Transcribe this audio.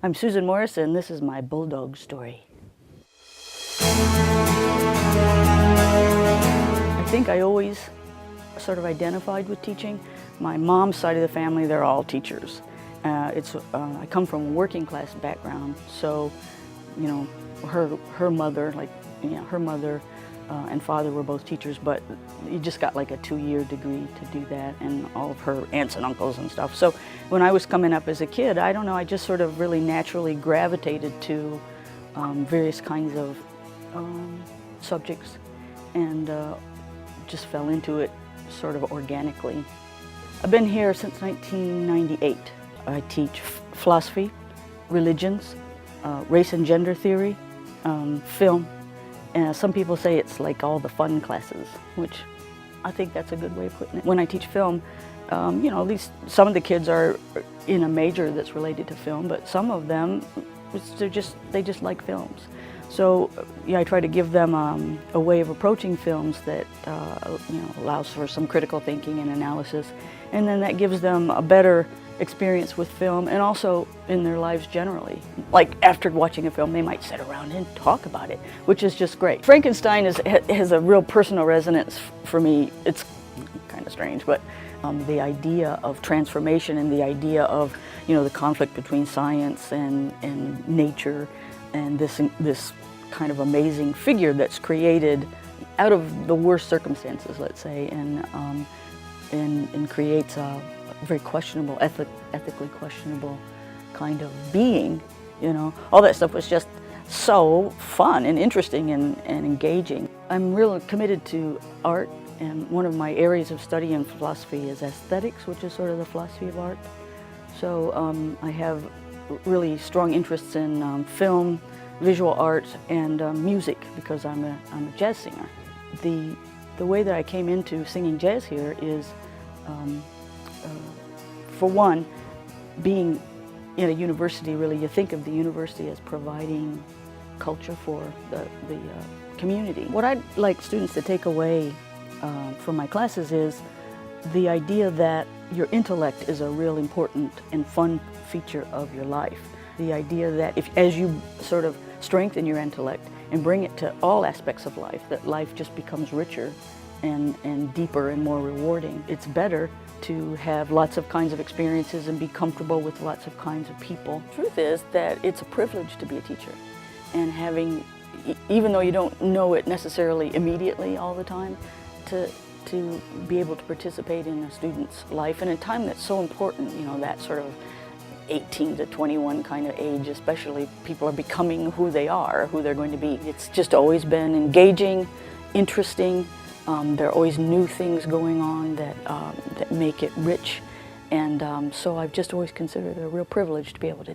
I'm Susan Morris, and this is my Bulldog story. I think I always sort of identified with teaching. My mom's side of the family, they're all teachers. I come from a working class background, so you know, her mother, her mother and father were both teachers, but you just got like a 2-year degree to do that, and all of her aunts and uncles and stuff. So when I was coming up as a kid, I don't know, I just sort of really naturally gravitated to various kinds of subjects, and just fell into it sort of organically. I've been here since 1998. I teach philosophy, religions, race and gender theory, film. Some people say it's like all the fun classes, which I think that's a good way of putting it. When I teach film, you know, at least some of the kids are in a major that's related to film, but some of them, they just like films. So yeah, I try to give them a way of approaching films that you know, allows for some critical thinking and analysis, and then that gives them a better experience with film and also in their lives generally. Like after watching a film, they might sit around and talk about it, which is just great. Frankenstein has a real personal resonance for me. It's kind of strange, but the idea of transformation and the idea of, you know, the conflict between science and nature, and this kind of amazing figure that's created out of the worst circumstances, let's say, and creates a very questionable, ethically questionable kind of being, you know. All that stuff was just so fun and interesting and engaging. I'm really committed to art, and one of my areas of study in philosophy is aesthetics, which is sort of the philosophy of art. So I have really strong interests in film, visual art, and music, because I'm a jazz singer. The way that I came into singing jazz here is for one, being in a university, really, you think of the university as providing culture for the community. What I'd like students to take away from my classes is the idea that your intellect is a real important and fun feature of your life. The idea that as you sort of strengthen your intellect and bring it to all aspects of life, that life just becomes richer and deeper and more rewarding. It's better to have lots of kinds of experiences and be comfortable with lots of kinds of people. The truth is that it's a privilege to be a teacher, and having, even though you don't know it necessarily immediately all the time, to be able to participate in a student's life in a time that's so important, you know, that sort of 18 to 21 kind of age, especially. People are becoming who they are, who they're going to be. It's just always been engaging, interesting. There are always new things going on that make it rich, and so I've just always considered it a real privilege to be able to do.